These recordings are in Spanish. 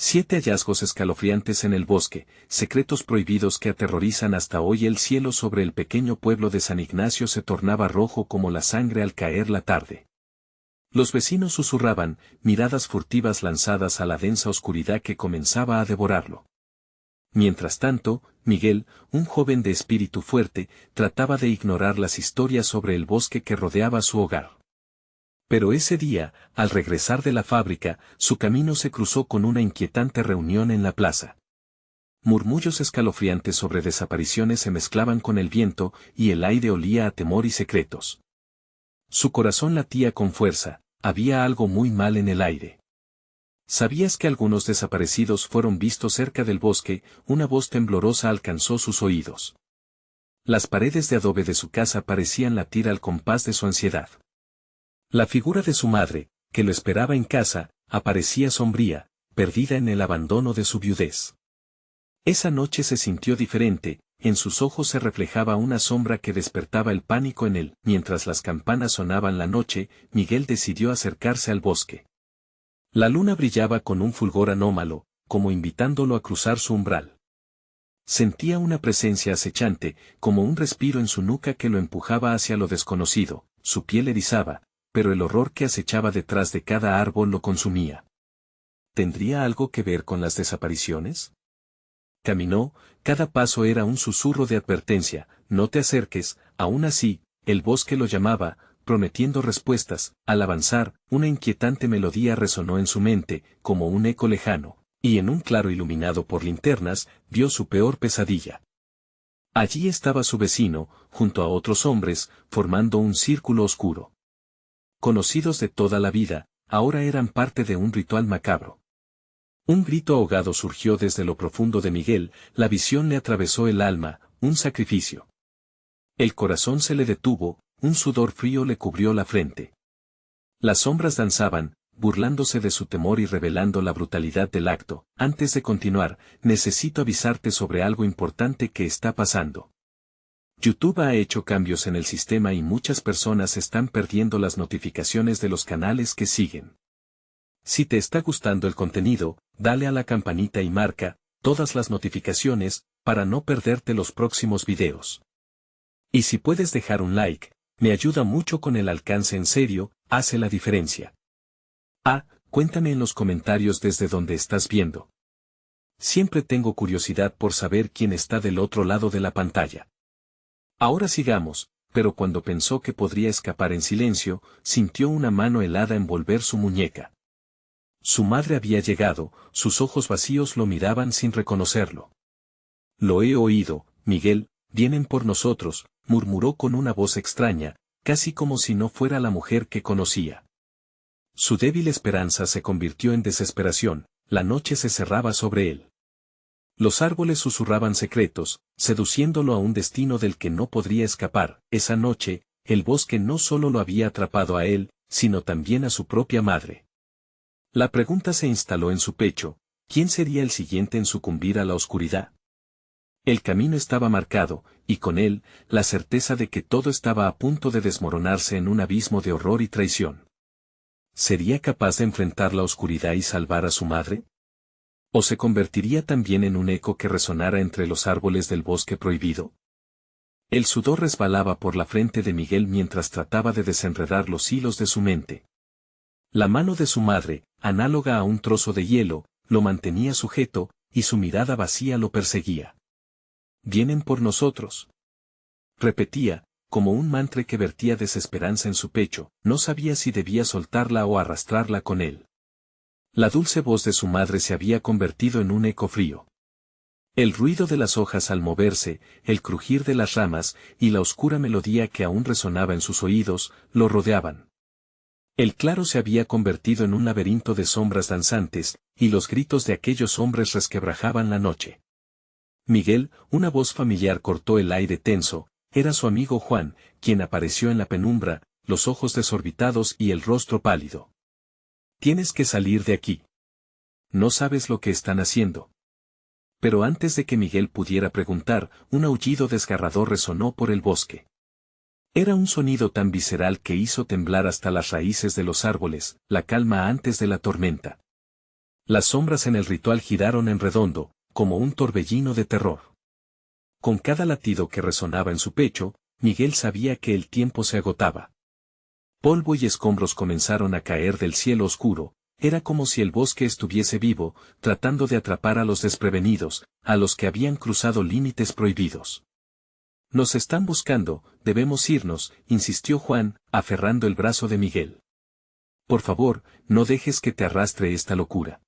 7 hallazgos escalofriantes en el bosque, secretos prohibidos que aterrorizan hasta hoy. El cielo sobre el pequeño pueblo de San Ignacio se tornaba rojo como la sangre al caer la tarde. Los vecinos susurraban, miradas furtivas lanzadas a la densa oscuridad que comenzaba a devorarlo. Mientras tanto, Miguel, un joven de espíritu fuerte, trataba de ignorar las historias sobre el bosque que rodeaba su hogar. Pero ese día, al regresar de la fábrica, su camino se cruzó con una inquietante reunión en la plaza. Murmullos escalofriantes sobre desapariciones se mezclaban con el viento, y el aire olía a temor y secretos. Su corazón latía con fuerza, había algo muy mal en el aire. ¿Sabías que algunos desaparecidos fueron vistos cerca del bosque? Una voz temblorosa alcanzó sus oídos. Las paredes de adobe de su casa parecían latir al compás de su ansiedad. La figura de su madre, que lo esperaba en casa, aparecía sombría, perdida en el abandono de su viudez. Esa noche se sintió diferente, en sus ojos se reflejaba una sombra que despertaba el pánico en él. Mientras las campanas sonaban la noche, Miguel decidió acercarse al bosque. La luna brillaba con un fulgor anómalo, como invitándolo a cruzar su umbral. Sentía una presencia acechante, como un respiro en su nuca que lo empujaba hacia lo desconocido. Su piel erizaba, pero el horror que acechaba detrás de cada árbol lo consumía. ¿Tendría algo que ver con las desapariciones? Caminó, cada paso era un susurro de advertencia, no te acerques. Aún así, el bosque lo llamaba, prometiendo respuestas. Al avanzar, una inquietante melodía resonó en su mente, como un eco lejano, y en un claro iluminado por linternas, vio su peor pesadilla. Allí estaba su vecino, junto a otros hombres, formando un círculo oscuro. Conocidos de toda la vida, ahora eran parte de un ritual macabro. Un grito ahogado surgió desde lo profundo de Miguel, la visión le atravesó el alma, un sacrificio. El corazón se le detuvo, un sudor frío le cubrió la frente. Las sombras danzaban, burlándose de su temor y revelando la brutalidad del acto. Antes de continuar, necesito avisarte sobre algo importante que está pasando. YouTube ha hecho cambios en el sistema y muchas personas están perdiendo las notificaciones de los canales que siguen. Si te está gustando el contenido, dale a la campanita y marca todas las notificaciones para no perderte los próximos videos. Y si puedes dejar un like, me ayuda mucho con el alcance. En serio, hace la diferencia. Cuéntame en los comentarios desde donde estás viendo. Siempre tengo curiosidad por saber quién está del otro lado de la pantalla. Ahora sigamos, pero cuando pensó que podría escapar en silencio, sintió una mano helada envolver su muñeca. Su madre había llegado, sus ojos vacíos lo miraban sin reconocerlo. Lo he oído, Miguel, vienen por nosotros, murmuró con una voz extraña, casi como si no fuera la mujer que conocía. Su débil esperanza se convirtió en desesperación, la noche se cerraba sobre él. Los árboles susurraban secretos, seduciéndolo a un destino del que no podría escapar. Esa noche, el bosque no solo lo había atrapado a él, sino también a su propia madre. La pregunta se instaló en su pecho, ¿quién sería el siguiente en sucumbir a la oscuridad? El camino estaba marcado, y con él, la certeza de que todo estaba a punto de desmoronarse en un abismo de horror y traición. ¿Sería capaz de enfrentar la oscuridad y salvar a su madre? ¿O se convertiría también en un eco que resonara entre los árboles del bosque prohibido? El sudor resbalaba por la frente de Miguel mientras trataba de desenredar los hilos de su mente. La mano de su madre, análoga a un trozo de hielo, lo mantenía sujeto, y su mirada vacía lo perseguía. «Vienen por nosotros», repetía, como un mantra que vertía desesperanza en su pecho. No sabía si debía soltarla o arrastrarla con él. La dulce voz de su madre se había convertido en un eco frío. El ruido de las hojas al moverse, el crujir de las ramas, y la oscura melodía que aún resonaba en sus oídos, lo rodeaban. El claro se había convertido en un laberinto de sombras danzantes, y los gritos de aquellos hombres resquebrajaban la noche. Miguel, una voz familiar cortó el aire tenso, era su amigo Juan, quien apareció en la penumbra, los ojos desorbitados y el rostro pálido. «Tienes que salir de aquí. No sabes lo que están haciendo». Pero antes de que Miguel pudiera preguntar, un aullido desgarrador resonó por el bosque. Era un sonido tan visceral que hizo temblar hasta las raíces de los árboles, la calma antes de la tormenta. Las sombras en el ritual giraron en redondo, como un torbellino de terror. Con cada latido que resonaba en su pecho, Miguel sabía que el tiempo se agotaba. Polvo y escombros comenzaron a caer del cielo oscuro, era como si el bosque estuviese vivo, tratando de atrapar a los desprevenidos, a los que habían cruzado límites prohibidos. Nos están buscando, debemos irnos, insistió Juan, aferrando el brazo de Miguel. Por favor, no dejes que te arrastre esta locura.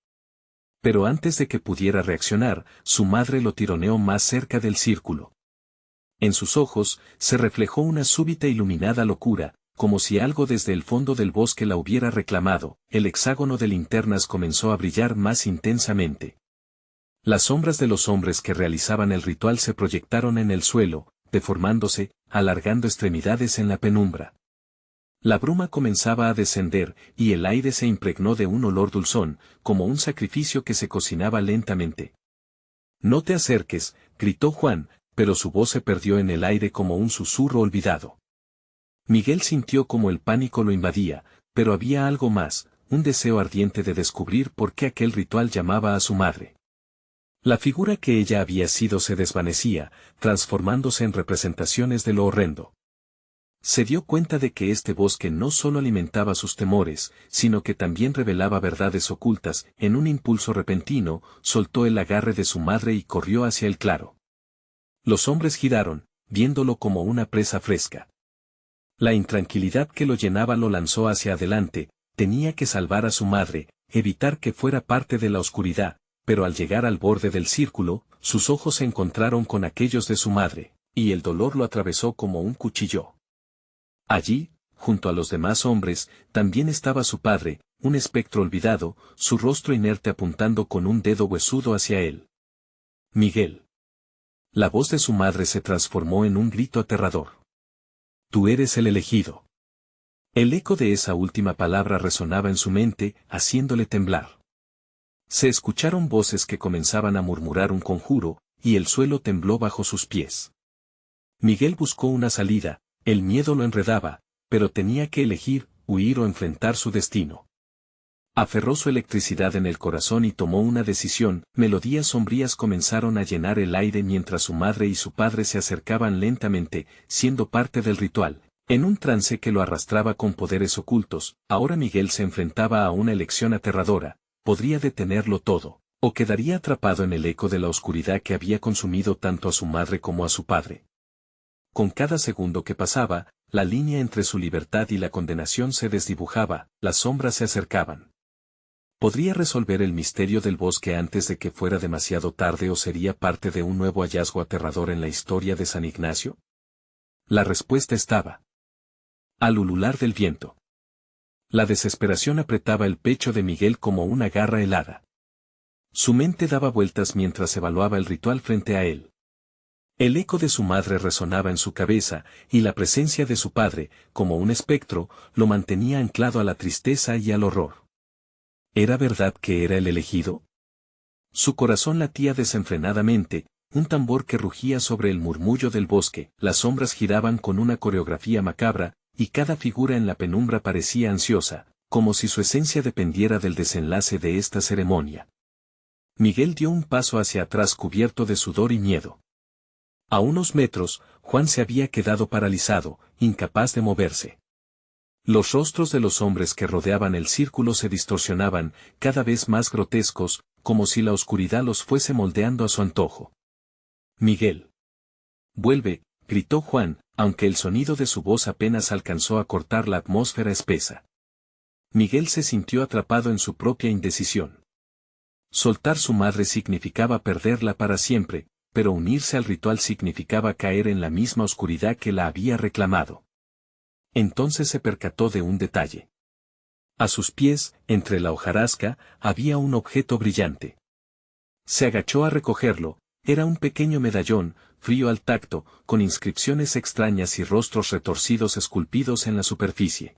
Pero antes de que pudiera reaccionar, su madre lo tironeó más cerca del círculo. En sus ojos, se reflejó una súbita iluminada locura, como si algo desde el fondo del bosque la hubiera reclamado, el hexágono de linternas comenzó a brillar más intensamente. Las sombras de los hombres que realizaban el ritual se proyectaron en el suelo, deformándose, alargando extremidades en la penumbra. La bruma comenzaba a descender, y el aire se impregnó de un olor dulzón, como un sacrificio que se cocinaba lentamente. «No te acerques», gritó Juan, pero su voz se perdió en el aire como un susurro olvidado. Miguel sintió como el pánico lo invadía, pero había algo más, un deseo ardiente de descubrir por qué aquel ritual llamaba a su madre. La figura que ella había sido se desvanecía, transformándose en representaciones de lo horrendo. Se dio cuenta de que este bosque no solo alimentaba sus temores, sino que también revelaba verdades ocultas. En un impulso repentino, soltó el agarre de su madre y corrió hacia el claro. Los hombres giraron, viéndolo como una presa fresca. La intranquilidad que lo llenaba lo lanzó hacia adelante, tenía que salvar a su madre, evitar que fuera parte de la oscuridad, pero al llegar al borde del círculo, sus ojos se encontraron con aquellos de su madre, y el dolor lo atravesó como un cuchillo. Allí, junto a los demás hombres, también estaba su padre, un espectro olvidado, su rostro inerte apuntando con un dedo huesudo hacia él. «Miguel». La voz de su madre se transformó en un grito aterrador. «Tú eres el elegido». El eco de esa última palabra resonaba en su mente, haciéndole temblar. Se escucharon voces que comenzaban a murmurar un conjuro, y el suelo tembló bajo sus pies. Miguel buscó una salida, el miedo lo enredaba, pero tenía que elegir, huir o enfrentar su destino. Aferró su electricidad en el corazón y tomó una decisión. Melodías sombrías comenzaron a llenar el aire mientras su madre y su padre se acercaban lentamente, siendo parte del ritual. En un trance que lo arrastraba con poderes ocultos, ahora Miguel se enfrentaba a una elección aterradora: podría detenerlo todo, o quedaría atrapado en el eco de la oscuridad que había consumido tanto a su madre como a su padre. Con cada segundo que pasaba, la línea entre su libertad y la condenación se desdibujaba, las sombras se acercaban. ¿Podría resolver el misterio del bosque antes de que fuera demasiado tarde o sería parte de un nuevo hallazgo aterrador en la historia de San Ignacio? La respuesta estaba al ulular del viento. La desesperación apretaba el pecho de Miguel como una garra helada. Su mente daba vueltas mientras evaluaba el ritual frente a él. El eco de su madre resonaba en su cabeza, y la presencia de su padre, como un espectro, lo mantenía anclado a la tristeza y al horror. ¿Era verdad que era el elegido? Su corazón latía desenfrenadamente, un tambor que rugía sobre el murmullo del bosque, las sombras giraban con una coreografía macabra, y cada figura en la penumbra parecía ansiosa, como si su esencia dependiera del desenlace de esta ceremonia. Miguel dio un paso hacia atrás cubierto de sudor y miedo. A unos metros, Juan se había quedado paralizado, incapaz de moverse. Los rostros de los hombres que rodeaban el círculo se distorsionaban, cada vez más grotescos, como si la oscuridad los fuese moldeando a su antojo. «Miguel». «Vuelve», gritó Juan, aunque el sonido de su voz apenas alcanzó a cortar la atmósfera espesa. Miguel se sintió atrapado en su propia indecisión. Soltar su madre significaba perderla para siempre, pero unirse al ritual significaba caer en la misma oscuridad que la había reclamado. Entonces se percató de un detalle. A sus pies, entre la hojarasca, había un objeto brillante. Se agachó a recogerlo, era un pequeño medallón, frío al tacto, con inscripciones extrañas y rostros retorcidos esculpidos en la superficie.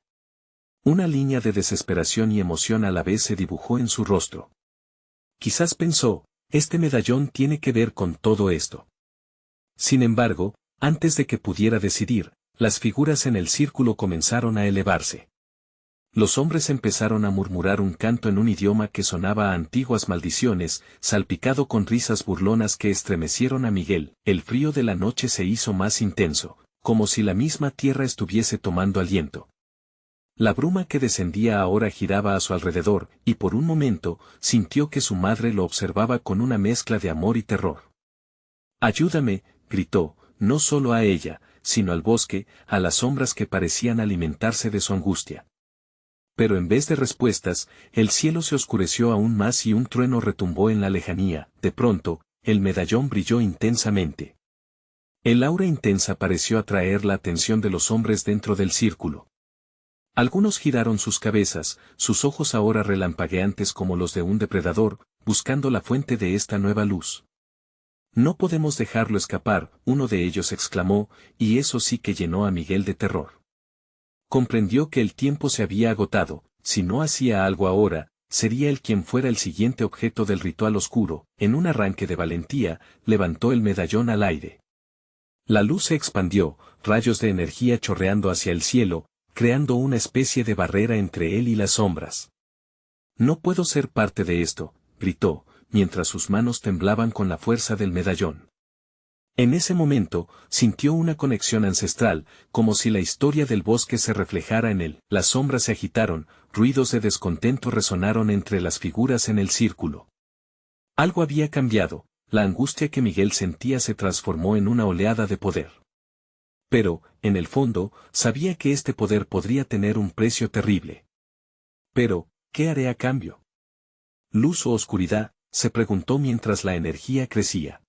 Una línea de desesperación y emoción a la vez se dibujó en su rostro. Quizás pensó, este medallón tiene que ver con todo esto. Sin embargo, antes de que pudiera decidir, las figuras en el círculo comenzaron a elevarse. Los hombres empezaron a murmurar un canto en un idioma que sonaba a antiguas maldiciones, salpicado con risas burlonas que estremecieron a Miguel. El frío de la noche se hizo más intenso, como si la misma tierra estuviese tomando aliento. La bruma que descendía ahora giraba a su alrededor, y por un momento, sintió que su madre lo observaba con una mezcla de amor y terror. «Ayúdame», gritó, no solo a ella, sino al bosque, a las sombras que parecían alimentarse de su angustia. Pero en vez de respuestas, el cielo se oscureció aún más y un trueno retumbó en la lejanía. De pronto, el medallón brilló intensamente. El aura intensa pareció atraer la atención de los hombres dentro del círculo. Algunos giraron sus cabezas, sus ojos ahora relampagueantes como los de un depredador, buscando la fuente de esta nueva luz. «No podemos dejarlo escapar», uno de ellos exclamó, y eso sí que llenó a Miguel de terror. Comprendió que el tiempo se había agotado, si no hacía algo ahora, sería él quien fuera el siguiente objeto del ritual oscuro. En un arranque de valentía, levantó el medallón al aire. La luz se expandió, rayos de energía chorreando hacia el cielo, creando una especie de barrera entre él y las sombras. «No puedo ser parte de esto», gritó, mientras sus manos temblaban con la fuerza del medallón. En ese momento, sintió una conexión ancestral, como si la historia del bosque se reflejara en él. Las sombras se agitaron, ruidos de descontento resonaron entre las figuras en el círculo. Algo había cambiado, la angustia que Miguel sentía se transformó en una oleada de poder. Pero, en el fondo, sabía que este poder podría tener un precio terrible. Pero, ¿qué haré a cambio? ¿Luz o oscuridad?, se preguntó mientras la energía crecía.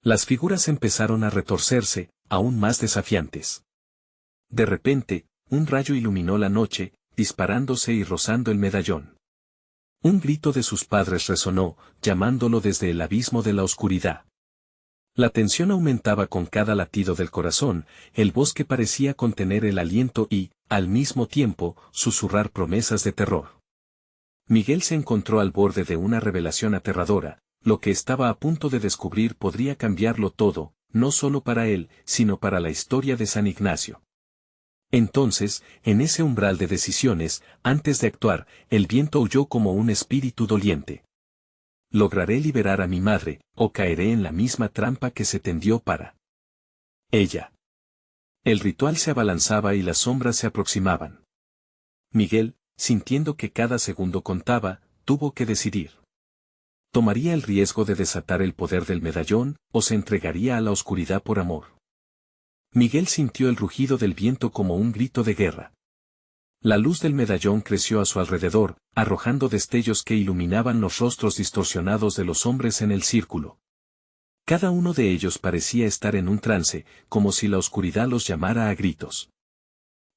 Las figuras empezaron a retorcerse, aún más desafiantes. De repente, un rayo iluminó la noche, disparándose y rozando el medallón. Un grito de sus padres resonó, llamándolo desde el abismo de la oscuridad. La tensión aumentaba con cada latido del corazón, el bosque parecía contener el aliento y, al mismo tiempo, susurrar promesas de terror. Miguel se encontró al borde de una revelación aterradora. Lo que estaba a punto de descubrir podría cambiarlo todo, no solo para él, sino para la historia de San Ignacio. Entonces, en ese umbral de decisiones, antes de actuar, el viento aulló como un espíritu doliente. «Lograré liberar a mi madre, o caeré en la misma trampa que se tendió para ella». El ritual se abalanzaba y las sombras se aproximaban. Miguel, sintiendo que cada segundo contaba, tuvo que decidir. ¿Tomaría el riesgo de desatar el poder del medallón, o se entregaría a la oscuridad por amor? Miguel sintió el rugido del viento como un grito de guerra. La luz del medallón creció a su alrededor, arrojando destellos que iluminaban los rostros distorsionados de los hombres en el círculo. Cada uno de ellos parecía estar en un trance, como si la oscuridad los llamara a gritos.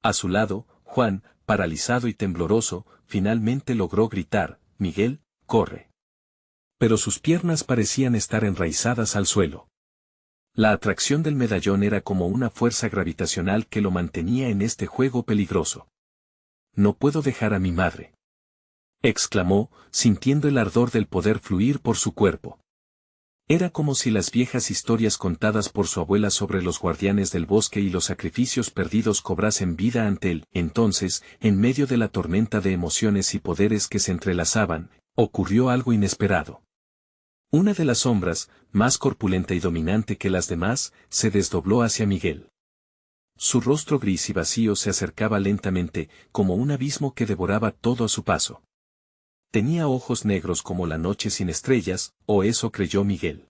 A su lado, Juan, paralizado y tembloroso, finalmente logró gritar: «Miguel, corre». Pero sus piernas parecían estar enraizadas al suelo. La atracción del medallón era como una fuerza gravitacional que lo mantenía en este juego peligroso. «No puedo dejar a mi madre», exclamó, sintiendo el ardor del poder fluir por su cuerpo. Era como si las viejas historias contadas por su abuela sobre los guardianes del bosque y los sacrificios perdidos cobrasen vida ante él. Entonces, en medio de la tormenta de emociones y poderes que se entrelazaban, ocurrió algo inesperado. Una de las sombras, más corpulenta y dominante que las demás, se desdobló hacia Miguel. Su rostro gris y vacío se acercaba lentamente, como un abismo que devoraba todo a su paso. Tenía ojos negros como la noche sin estrellas, o eso creyó Miguel.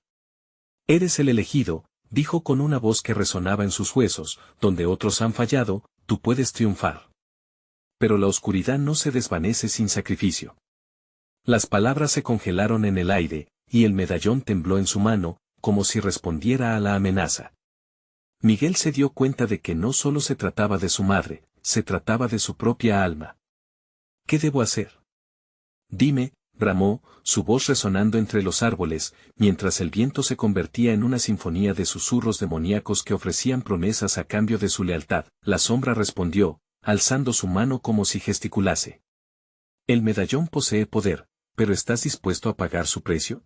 «Eres el elegido», dijo con una voz que resonaba en sus huesos, «donde otros han fallado, tú puedes triunfar». Pero la oscuridad no se desvanece sin sacrificio. Las palabras se congelaron en el aire, y el medallón tembló en su mano, como si respondiera a la amenaza. Miguel se dio cuenta de que no solo se trataba de su madre, se trataba de su propia alma. «¿Qué debo hacer?». «Dime», bramó, su voz resonando entre los árboles, mientras el viento se convertía en una sinfonía de susurros demoníacos que ofrecían promesas a cambio de su lealtad. La sombra respondió, alzando su mano como si gesticulase. «El medallón posee poder, pero ¿estás dispuesto a pagar su precio?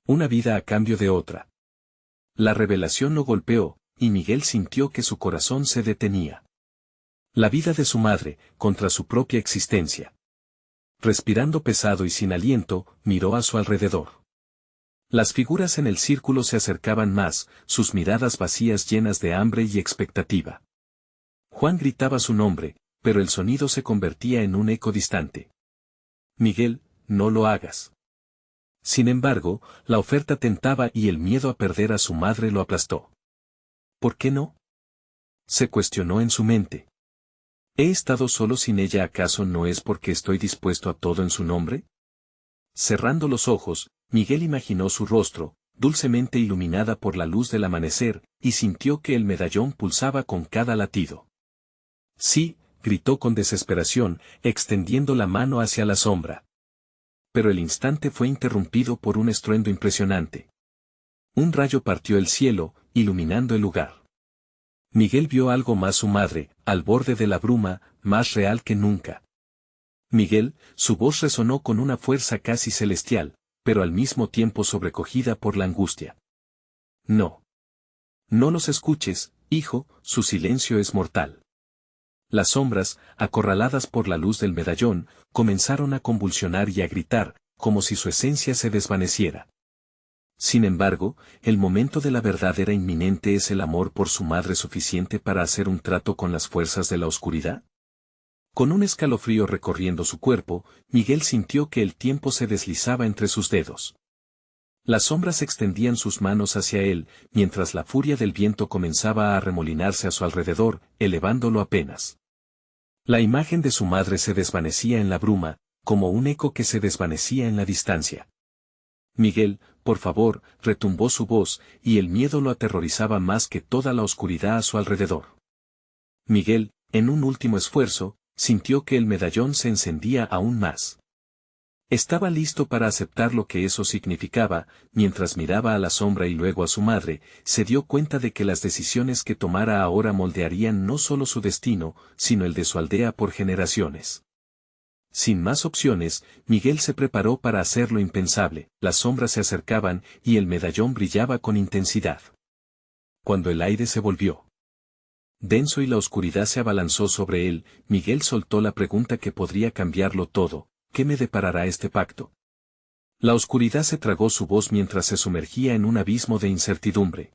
Una vida a cambio de otra». La revelación lo golpeó, y Miguel sintió que su corazón se detenía. La vida de su madre, contra su propia existencia. Respirando pesado y sin aliento, miró a su alrededor. Las figuras en el círculo se acercaban más, sus miradas vacías llenas de hambre y expectativa. Juan gritaba su nombre, pero el sonido se convertía en un eco distante. Miguel, no lo hagas. Sin embargo, la oferta tentaba y el miedo a perder a su madre lo aplastó. ¿Por qué no? Se cuestionó en su mente. ¿He estado solo sin ella? ¿Acaso no es porque estoy dispuesto a todo en su nombre? Cerrando los ojos, Miguel imaginó su rostro, dulcemente iluminada por la luz del amanecer, y sintió que el medallón pulsaba con cada latido. Sí, gritó con desesperación, extendiendo la mano hacia la sombra. Pero el instante fue interrumpido por un estruendo impresionante. Un rayo partió el cielo, iluminando el lugar. Miguel vio algo más: su madre, al borde de la bruma, más real que nunca. Miguel, su voz resonó con una fuerza casi celestial, pero al mismo tiempo sobrecogida por la angustia. No. No los escuches, hijo, su silencio es mortal. Las sombras, acorraladas por la luz del medallón, comenzaron a convulsionar y a gritar, como si su esencia se desvaneciera. Sin embargo, el momento de la verdad era inminente. ¿Es el amor por su madre suficiente para hacer un trato con las fuerzas de la oscuridad? Con un escalofrío recorriendo su cuerpo, Miguel sintió que el tiempo se deslizaba entre sus dedos. Las sombras extendían sus manos hacia él, mientras la furia del viento comenzaba a arremolinarse a su alrededor, elevándolo apenas. La imagen de su madre se desvanecía en la bruma, como un eco que se desvanecía en la distancia. Miguel, por favor, retumbó su voz, y el miedo lo aterrorizaba más que toda la oscuridad a su alrededor. Miguel, en un último esfuerzo, sintió que el medallón se encendía aún más. Estaba listo para aceptar lo que eso significaba. Mientras miraba a la sombra y luego a su madre, se dio cuenta de que las decisiones que tomara ahora moldearían no solo su destino, sino el de su aldea por generaciones. Sin más opciones, Miguel se preparó para hacer lo impensable. Las sombras se acercaban, y el medallón brillaba con intensidad. Cuando el aire se volvió denso y la oscuridad se abalanzó sobre él, Miguel soltó la pregunta que podría cambiarlo todo: ¿qué me deparará este pacto? La oscuridad se tragó su voz mientras se sumergía en un abismo de incertidumbre.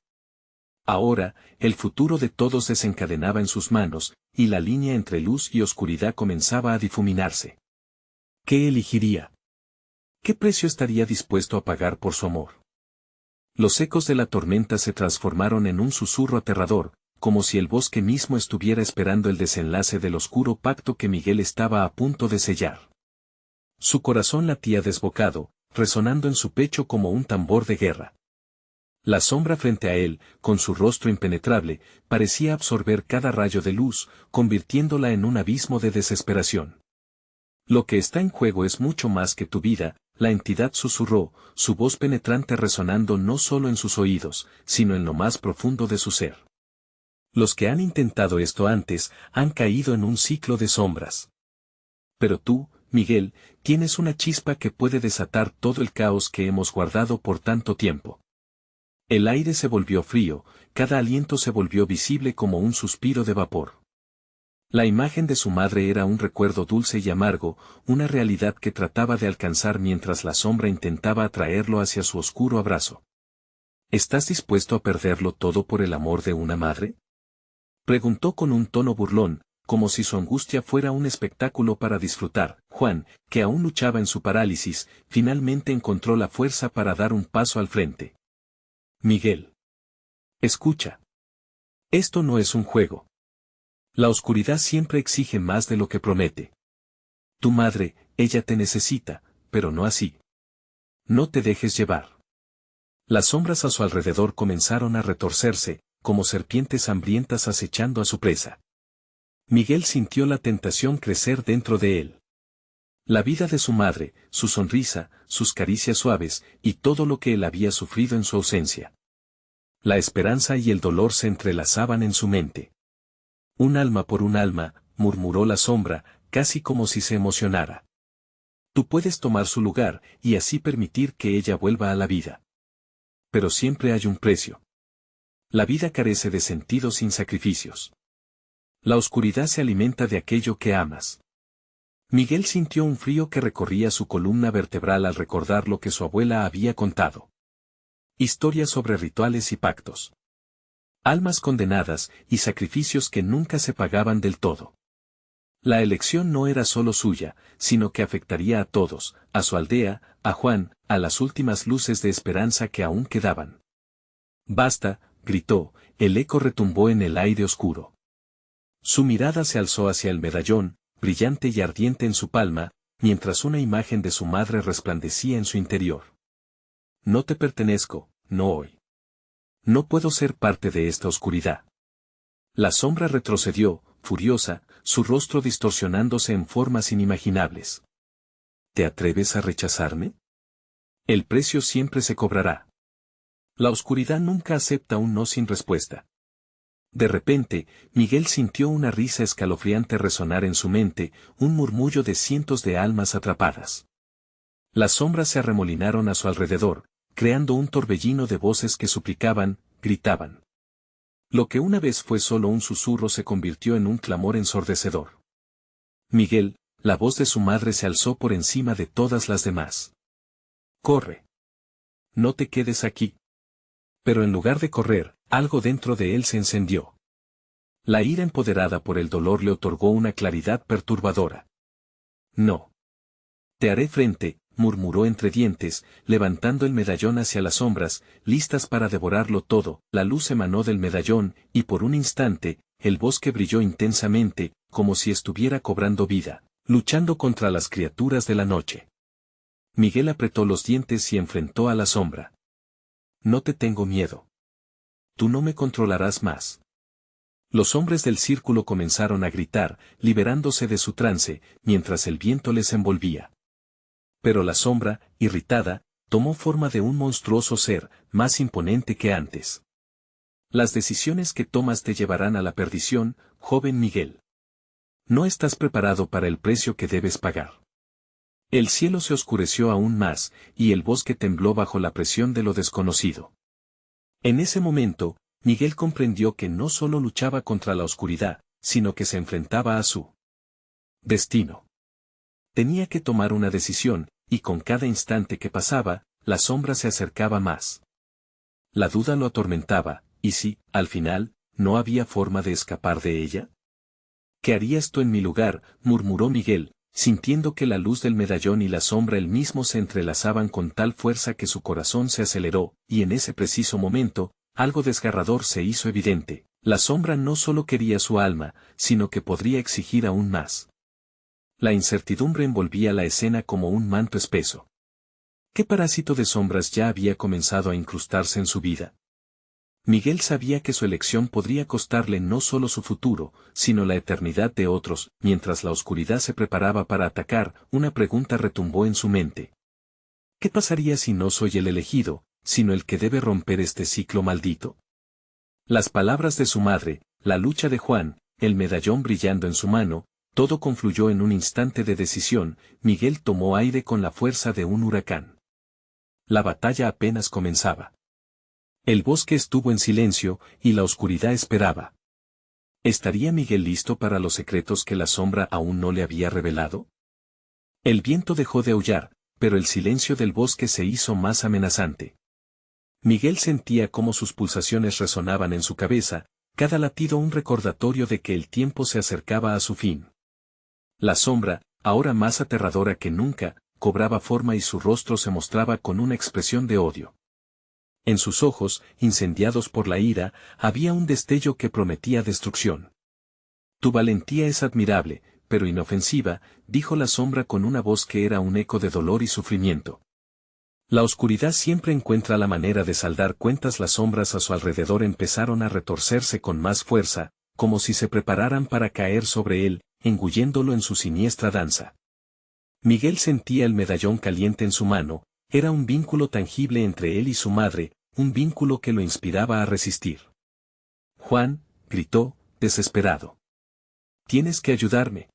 Ahora, el futuro de todos desencadenaba en sus manos, y la línea entre luz y oscuridad comenzaba a difuminarse. ¿Qué elegiría? ¿Qué precio estaría dispuesto a pagar por su amor? Los ecos de la tormenta se transformaron en un susurro aterrador, como si el bosque mismo estuviera esperando el desenlace del oscuro pacto que Miguel estaba a punto de sellar. Su corazón latía desbocado, resonando en su pecho como un tambor de guerra. La sombra frente a él, con su rostro impenetrable, parecía absorber cada rayo de luz, convirtiéndola en un abismo de desesperación. Lo que está en juego es mucho más que tu vida, la entidad susurró, su voz penetrante resonando no solo en sus oídos, sino en lo más profundo de su ser. Los que han intentado esto antes, han caído en un ciclo de sombras. Pero tú, Miguel, tienes una chispa que puede desatar todo el caos que hemos guardado por tanto tiempo. El aire se volvió frío, cada aliento se volvió visible como un suspiro de vapor. La imagen de su madre era un recuerdo dulce y amargo, una realidad que trataba de alcanzar mientras la sombra intentaba atraerlo hacia su oscuro abrazo. ¿Estás dispuesto a perderlo todo por el amor de una madre? Preguntó con un tono burlón, como si su angustia fuera un espectáculo para disfrutar. Juan, que aún luchaba en su parálisis, finalmente encontró la fuerza para dar un paso al frente. Miguel. Escucha. Esto no es un juego. La oscuridad siempre exige más de lo que promete. Tu madre, ella te necesita, pero no así. No te dejes llevar. Las sombras a su alrededor comenzaron a retorcerse, como serpientes hambrientas acechando a su presa. Miguel sintió la tentación crecer dentro de él. La vida de su madre, su sonrisa, sus caricias suaves, y todo lo que él había sufrido en su ausencia. La esperanza y el dolor se entrelazaban en su mente. Un alma por un alma, murmuró la sombra, casi como si se emocionara. Tú puedes tomar su lugar, y así permitir que ella vuelva a la vida. Pero siempre hay un precio. La vida carece de sentido sin sacrificios. La oscuridad se alimenta de aquello que amas. Miguel sintió un frío que recorría su columna vertebral al recordar lo que su abuela había contado. Historias sobre rituales y pactos. Almas condenadas y sacrificios que nunca se pagaban del todo. La elección no era solo suya, sino que afectaría a todos, a su aldea, a Juan, a las últimas luces de esperanza que aún quedaban. «Basta», gritó, el eco retumbó en el aire oscuro. Su mirada se alzó hacia el medallón, brillante y ardiente en su palma, mientras una imagen de su madre resplandecía en su interior. «No te pertenezco, no hoy. No puedo ser parte de esta oscuridad». La sombra retrocedió, furiosa, su rostro distorsionándose en formas inimaginables. ¿Te atreves a rechazarme? El precio siempre se cobrará. La oscuridad nunca acepta un no sin respuesta. De repente, Miguel sintió una risa escalofriante resonar en su mente, un murmullo de cientos de almas atrapadas. Las sombras se arremolinaron a su alrededor, creando un torbellino de voces que suplicaban, gritaban. Lo que una vez fue solo un susurro se convirtió en un clamor ensordecedor. Miguel, la voz de su madre se alzó por encima de todas las demás. «Corre. No te quedes aquí». Pero en lugar de correr, algo dentro de él se encendió. La ira empoderada por el dolor le otorgó una claridad perturbadora. «No. Te haré frente», murmuró entre dientes, levantando el medallón hacia las sombras, listas para devorarlo todo. La luz emanó del medallón, y por un instante, el bosque brilló intensamente, como si estuviera cobrando vida, luchando contra las criaturas de la noche. Miguel apretó los dientes y enfrentó a la sombra. «No te tengo miedo. Tú no me controlarás más». Los hombres del círculo comenzaron a gritar, liberándose de su trance, mientras el viento les envolvía. Pero la sombra, irritada, tomó forma de un monstruoso ser, más imponente que antes. «Las decisiones que tomas te llevarán a la perdición, joven Miguel. No estás preparado para el precio que debes pagar». El cielo se oscureció aún más, y el bosque tembló bajo la presión de lo desconocido. En ese momento, Miguel comprendió que no solo luchaba contra la oscuridad, sino que se enfrentaba a su destino. Tenía que tomar una decisión, y con cada instante que pasaba, la sombra se acercaba más. La duda lo atormentaba, ¿y si, al final, no había forma de escapar de ella? «¿Qué harías tú en mi lugar?», murmuró Miguel, sintiendo que la luz del medallón y la sombra él mismo se entrelazaban con tal fuerza que su corazón se aceleró, y en ese preciso momento, algo desgarrador se hizo evidente. La sombra no solo quería su alma, sino que podría exigir aún más. La incertidumbre envolvía la escena como un manto espeso. ¿Qué parásito de sombras ya había comenzado a incrustarse en su vida? Miguel sabía que su elección podría costarle no solo su futuro, sino la eternidad de otros. Mientras la oscuridad se preparaba para atacar, una pregunta retumbó en su mente. ¿Qué pasaría si no soy el elegido, sino el que debe romper este ciclo maldito? Las palabras de su madre, la lucha de Juan, el medallón brillando en su mano, todo confluyó en un instante de decisión. Miguel tomó aire con la fuerza de un huracán. La batalla apenas comenzaba. El bosque estuvo en silencio, y la oscuridad esperaba. ¿Estaría Miguel listo para los secretos que la sombra aún no le había revelado? El viento dejó de aullar, pero el silencio del bosque se hizo más amenazante. Miguel sentía cómo sus pulsaciones resonaban en su cabeza, cada latido un recordatorio de que el tiempo se acercaba a su fin. La sombra, ahora más aterradora que nunca, cobraba forma y su rostro se mostraba con una expresión de odio. En sus ojos, incendiados por la ira, había un destello que prometía destrucción. «Tu valentía es admirable, pero inofensiva», dijo la sombra con una voz que era un eco de dolor y sufrimiento. La oscuridad siempre encuentra la manera de saldar cuentas. Las sombras a su alrededor empezaron a retorcerse con más fuerza, como si se prepararan para caer sobre él, engulléndolo en su siniestra danza. Miguel sentía el medallón caliente en su mano. Era un vínculo tangible entre él y su madre, un vínculo que lo inspiraba a resistir. «Juan», gritó, desesperado. «Tienes que ayudarme.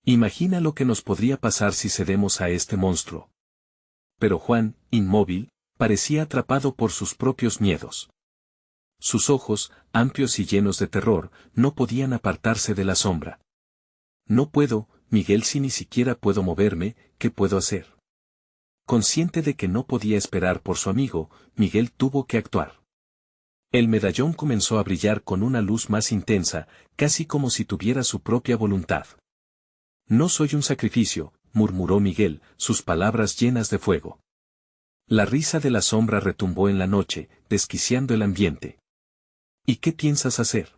Imagina lo que nos podría pasar si cedemos a este monstruo». Pero Juan, inmóvil, parecía atrapado por sus propios miedos. Sus ojos, amplios y llenos de terror, no podían apartarse de la sombra. No puedo, Miguel, si ni siquiera puedo moverme, ¿qué puedo hacer? Consciente de que no podía esperar por su amigo, Miguel tuvo que actuar. El medallón comenzó a brillar con una luz más intensa, casi como si tuviera su propia voluntad. No soy un sacrificio, murmuró Miguel, sus palabras llenas de fuego. La risa de la sombra retumbó en la noche, desquiciando el ambiente. ¿Y qué piensas hacer?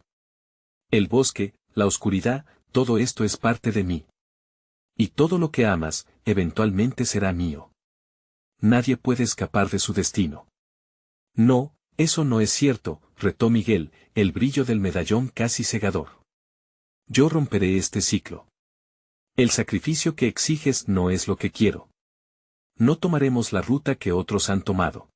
El bosque, la oscuridad, todo esto es parte de mí. Y todo lo que amas, eventualmente será mío. Nadie puede escapar de su destino. No, eso no es cierto, retó Miguel, el brillo del medallón casi cegador. Yo romperé este ciclo. El sacrificio que exiges no es lo que quiero. No tomaremos la ruta que otros han tomado.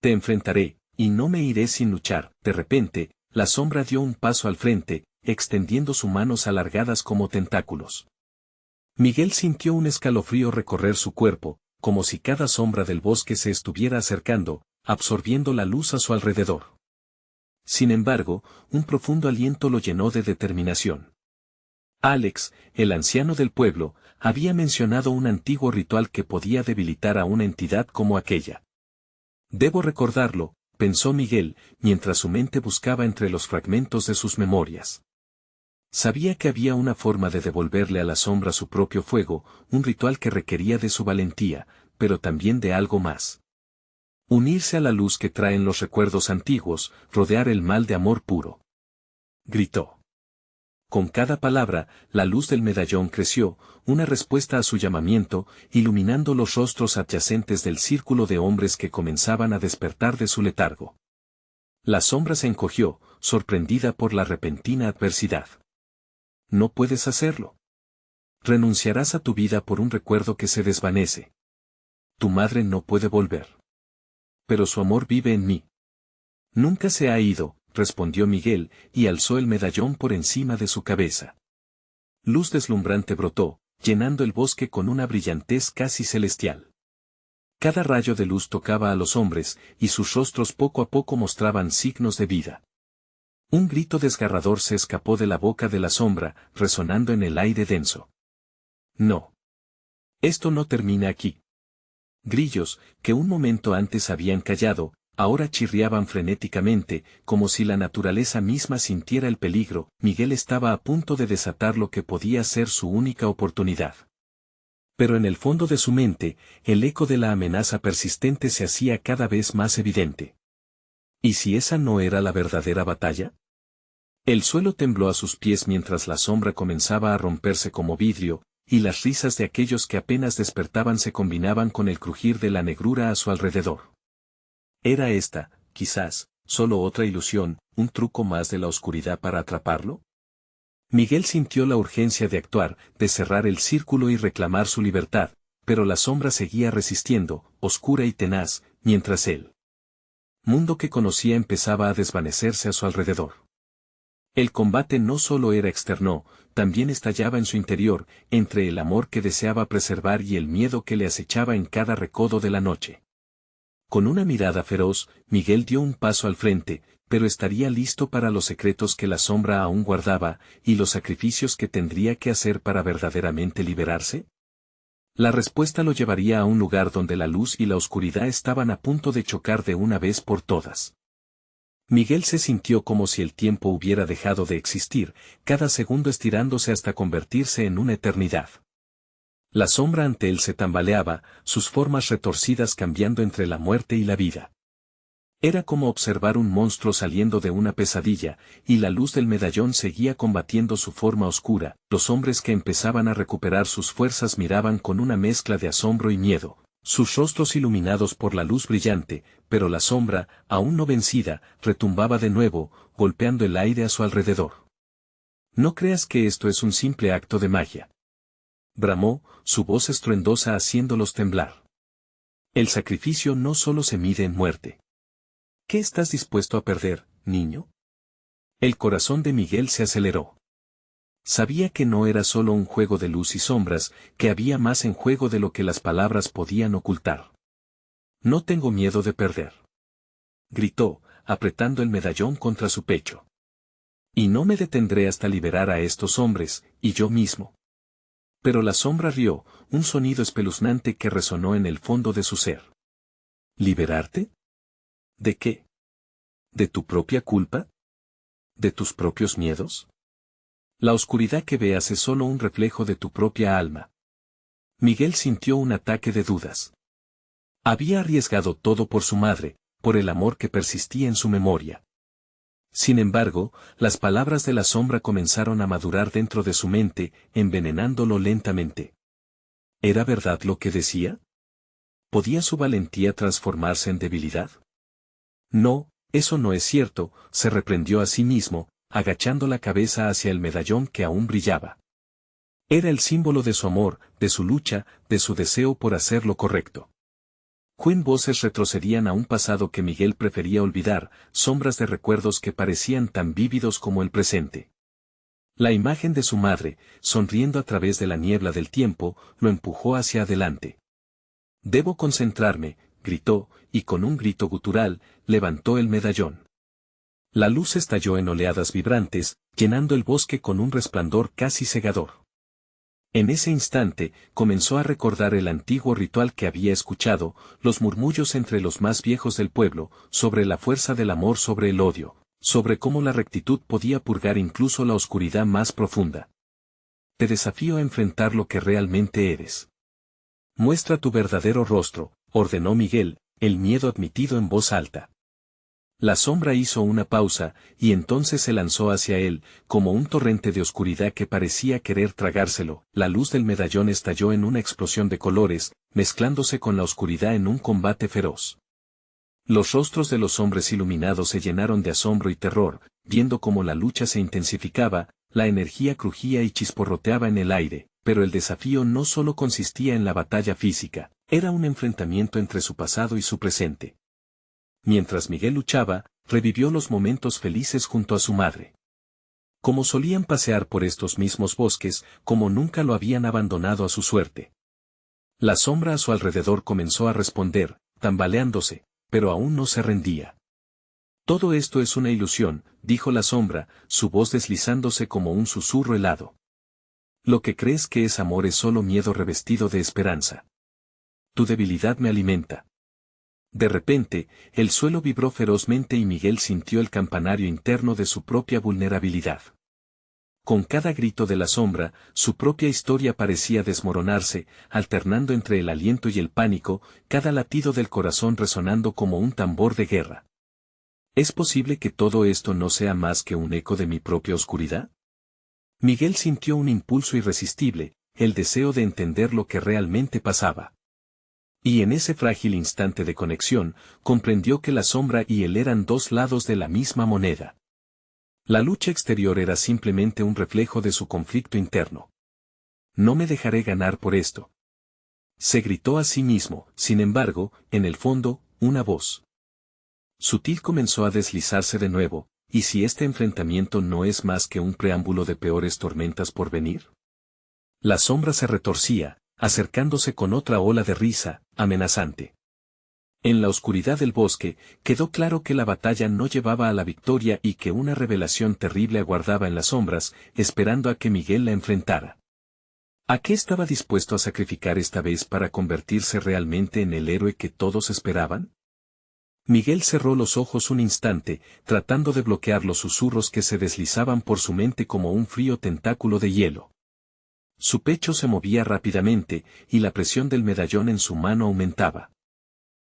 Te enfrentaré, y no me iré sin luchar. De repente, la sombra dio un paso al frente, extendiendo sus manos alargadas como tentáculos. Miguel sintió un escalofrío recorrer su cuerpo, como si cada sombra del bosque se estuviera acercando, absorbiendo la luz a su alrededor. Sin embargo, un profundo aliento lo llenó de determinación. Alex, el anciano del pueblo, había mencionado un antiguo ritual que podía debilitar a una entidad como aquella. Debo recordarlo, pensó Miguel, mientras su mente buscaba entre los fragmentos de sus memorias. Sabía que había una forma de devolverle a la sombra su propio fuego, un ritual que requería de su valentía, pero también de algo más. Unirse a la luz que traen los recuerdos antiguos, rodear el mal de amor puro. Gritó. Con cada palabra, la luz del medallón creció, una respuesta a su llamamiento, iluminando los rostros adyacentes del círculo de hombres que comenzaban a despertar de su letargo. La sombra se encogió, sorprendida por la repentina adversidad. No puedes hacerlo. Renunciarás a tu vida por un recuerdo que se desvanece. Tu madre no puede volver. Pero su amor vive en mí. Nunca se ha ido, respondió Miguel, y alzó el medallón por encima de su cabeza. Luz deslumbrante brotó, llenando el bosque con una brillantez casi celestial. Cada rayo de luz tocaba a los hombres, y sus rostros poco a poco mostraban signos de vida. Un grito desgarrador se escapó de la boca de la sombra, resonando en el aire denso. No. Esto no termina aquí. Grillos, que un momento antes habían callado, ahora chirriaban frenéticamente, como si la naturaleza misma sintiera el peligro. Miguel estaba a punto de desatar lo que podía ser su única oportunidad. Pero en el fondo de su mente, el eco de la amenaza persistente se hacía cada vez más evidente. ¿Y si esa no era la verdadera batalla? El suelo tembló a sus pies mientras la sombra comenzaba a romperse como vidrio, y las risas de aquellos que apenas despertaban se combinaban con el crujir de la negrura a su alrededor. ¿Era esta, quizás, solo otra ilusión, un truco más de la oscuridad para atraparlo? Miguel sintió la urgencia de actuar, de cerrar el círculo y reclamar su libertad, pero la sombra seguía resistiendo, oscura y tenaz, mientras el mundo que conocía empezaba a desvanecerse a su alrededor. El combate no solo era externo, también estallaba en su interior, entre el amor que deseaba preservar y el miedo que le acechaba en cada recodo de la noche. Con una mirada feroz, Miguel dio un paso al frente, pero estaría listo para los secretos que la sombra aún guardaba, y los sacrificios que tendría que hacer para verdaderamente liberarse. La respuesta lo llevaría a un lugar donde la luz y la oscuridad estaban a punto de chocar de una vez por todas. Miguel se sintió como si el tiempo hubiera dejado de existir, cada segundo estirándose hasta convertirse en una eternidad. La sombra ante él se tambaleaba, sus formas retorcidas cambiando entre la muerte y la vida. Era como observar un monstruo saliendo de una pesadilla, y la luz del medallón seguía combatiendo su forma oscura. Los hombres que empezaban a recuperar sus fuerzas miraban con una mezcla de asombro y miedo, sus rostros iluminados por la luz brillante, pero la sombra, aún no vencida, retumbaba de nuevo, golpeando el aire a su alrededor. No creas que esto es un simple acto de magia. Bramó, su voz estruendosa haciéndolos temblar. El sacrificio no solo se mide en muerte. ¿Qué estás dispuesto a perder, niño? El corazón de Miguel se aceleró. Sabía que no era solo un juego de luz y sombras, que había más en juego de lo que las palabras podían ocultar. No tengo miedo de perder. Gritó, apretando el medallón contra su pecho. Y no me detendré hasta liberar a estos hombres, y yo mismo. Pero la sombra rió, un sonido espeluznante que resonó en el fondo de su ser. ¿Liberarte? ¿De qué? ¿De tu propia culpa? ¿De tus propios miedos? La oscuridad que veas es solo un reflejo de tu propia alma. Miguel sintió un ataque de dudas. Había arriesgado todo por su madre, por el amor que persistía en su memoria. Sin embargo, las palabras de la sombra comenzaron a madurar dentro de su mente, envenenándolo lentamente. ¿Era verdad lo que decía? ¿Podía su valentía transformarse en debilidad? No, eso no es cierto, se reprendió a sí mismo, agachando la cabeza hacia el medallón que aún brillaba. Era el símbolo de su amor, de su lucha, de su deseo por hacer lo correcto. Voces retrocedían a un pasado que Miguel prefería olvidar, sombras de recuerdos que parecían tan vívidos como el presente. La imagen de su madre, sonriendo a través de la niebla del tiempo, lo empujó hacia adelante. Debo concentrarme, gritó, y con un grito gutural, levantó el medallón. La luz estalló en oleadas vibrantes, llenando el bosque con un resplandor casi cegador. En ese instante, comenzó a recordar el antiguo ritual que había escuchado, los murmullos entre los más viejos del pueblo, sobre la fuerza del amor sobre el odio, sobre cómo la rectitud podía purgar incluso la oscuridad más profunda. Te desafío a enfrentar lo que realmente eres. Muestra tu verdadero rostro, ordenó Miguel, el miedo admitido en voz alta. La sombra hizo una pausa, y entonces se lanzó hacia él, como un torrente de oscuridad que parecía querer tragárselo. La luz del medallón estalló en una explosión de colores, mezclándose con la oscuridad en un combate feroz. Los rostros de los hombres iluminados se llenaron de asombro y terror, viendo cómo la lucha se intensificaba, la energía crujía y chisporroteaba en el aire, pero el desafío no solo consistía en la batalla física, era un enfrentamiento entre su pasado y su presente. Mientras Miguel luchaba, revivió los momentos felices junto a su madre. Como solían pasear por estos mismos bosques, como nunca lo habían abandonado a su suerte. La sombra a su alrededor comenzó a responder, tambaleándose, pero aún no se rendía. Todo esto es una ilusión, dijo la sombra, su voz deslizándose como un susurro helado. Lo que crees que es amor es solo miedo revestido de esperanza. Tu debilidad me alimenta. De repente, el suelo vibró ferozmente y Miguel sintió el campanario interno de su propia vulnerabilidad. Con cada grito de la sombra, su propia historia parecía desmoronarse, alternando entre el aliento y el pánico, cada latido del corazón resonando como un tambor de guerra. ¿Es posible que todo esto no sea más que un eco de mi propia oscuridad? Miguel sintió un impulso irresistible, el deseo de entender lo que realmente pasaba. Y en ese frágil instante de conexión, comprendió que la sombra y él eran dos lados de la misma moneda. La lucha exterior era simplemente un reflejo de su conflicto interno. No me dejaré ganar por esto. Se gritó a sí mismo, sin embargo, en el fondo, una voz sutil comenzó a deslizarse de nuevo, ¿y si este enfrentamiento no es más que un preámbulo de peores tormentas por venir? La sombra se retorcía, acercándose con otra ola de risa, amenazante. En la oscuridad del bosque, quedó claro que la batalla no llevaba a la victoria y que una revelación terrible aguardaba en las sombras, esperando a que Miguel la enfrentara. ¿A qué estaba dispuesto a sacrificar esta vez para convertirse realmente en el héroe que todos esperaban? Miguel cerró los ojos un instante, tratando de bloquear los susurros que se deslizaban por su mente como un frío tentáculo de hielo. Su pecho se movía rápidamente, y la presión del medallón en su mano aumentaba.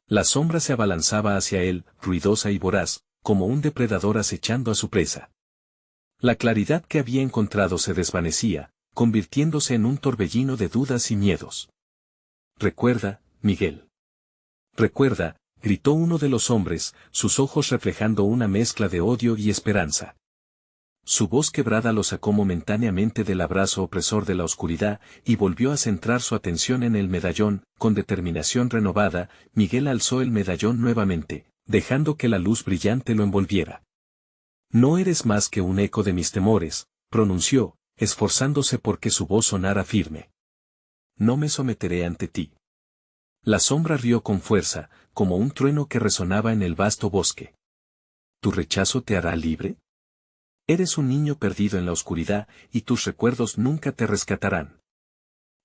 La sombra se abalanzaba hacia él, ruidosa y voraz, como un depredador acechando a su presa. La claridad que había encontrado se desvanecía, convirtiéndose en un torbellino de dudas y miedos. «Recuerda, Miguel. Recuerda», gritó uno de los hombres, sus ojos reflejando una mezcla de odio y esperanza. Su voz quebrada lo sacó momentáneamente del abrazo opresor de la oscuridad, y volvió a centrar su atención en el medallón. Con determinación renovada, Miguel alzó el medallón nuevamente, dejando que la luz brillante lo envolviera. «No eres más que un eco de mis temores», pronunció, esforzándose por que su voz sonara firme. «No me someteré ante ti». La sombra rió con fuerza, como un trueno que resonaba en el vasto bosque. ¿Tu rechazo te hará libre? Eres un niño perdido en la oscuridad, y tus recuerdos nunca te rescatarán.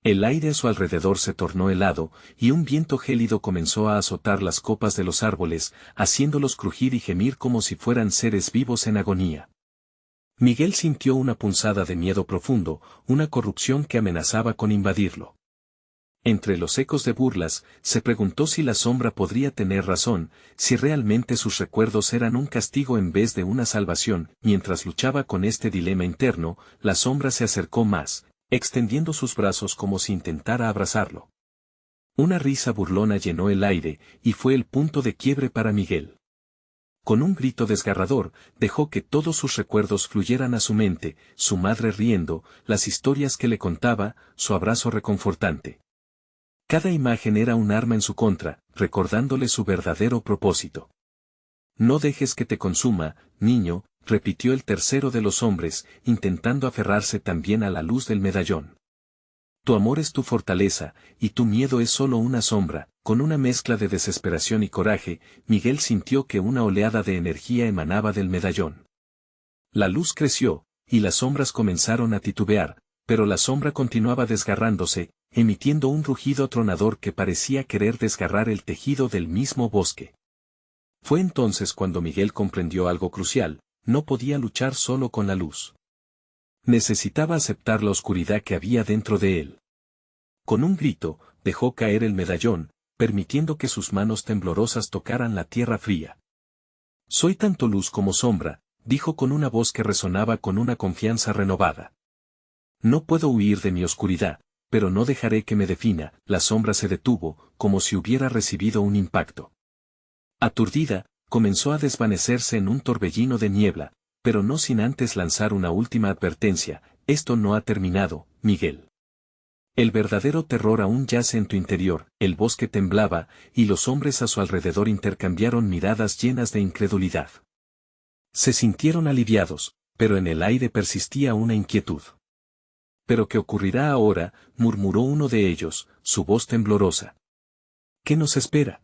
El aire a su alrededor se tornó helado, y un viento gélido comenzó a azotar las copas de los árboles, haciéndolos crujir y gemir como si fueran seres vivos en agonía. Miguel sintió una punzada de miedo profundo, una corrupción que amenazaba con invadirlo. Entre los ecos de burlas, se preguntó si la sombra podría tener razón, si realmente sus recuerdos eran un castigo en vez de una salvación. Mientras luchaba con este dilema interno, la sombra se acercó más, extendiendo sus brazos como si intentara abrazarlo. Una risa burlona llenó el aire, y fue el punto de quiebre para Miguel. Con un grito desgarrador, dejó que todos sus recuerdos fluyeran a su mente, su madre riendo, las historias que le contaba, su abrazo reconfortante. Cada imagen era un arma en su contra, recordándole su verdadero propósito. No dejes que te consuma, niño, repitió el tercero de los hombres, intentando aferrarse también a la luz del medallón. Tu amor es tu fortaleza, y tu miedo es solo una sombra. Con una mezcla de desesperación y coraje, Miguel sintió que una oleada de energía emanaba del medallón. La luz creció, y las sombras comenzaron a titubear, pero la sombra continuaba desgarrándose, emitiendo un rugido tronador que parecía querer desgarrar el tejido del mismo bosque. Fue entonces cuando Miguel comprendió algo crucial: no podía luchar solo con la luz. Necesitaba aceptar la oscuridad que había dentro de él. Con un grito, dejó caer el medallón, permitiendo que sus manos temblorosas tocaran la tierra fría. Soy tanto luz como sombra, dijo con una voz que resonaba con una confianza renovada. No puedo huir de mi oscuridad, pero no dejaré que me defina. La sombra se detuvo, como si hubiera recibido un impacto. Aturdida, comenzó a desvanecerse en un torbellino de niebla, pero no sin antes lanzar una última advertencia: esto no ha terminado, Miguel. El verdadero terror aún yace en tu interior. El bosque temblaba, y los hombres a su alrededor intercambiaron miradas llenas de incredulidad. Se sintieron aliviados, pero en el aire persistía una inquietud. ¿Pero qué ocurrirá ahora?, murmuró uno de ellos, su voz temblorosa. ¿Qué nos espera?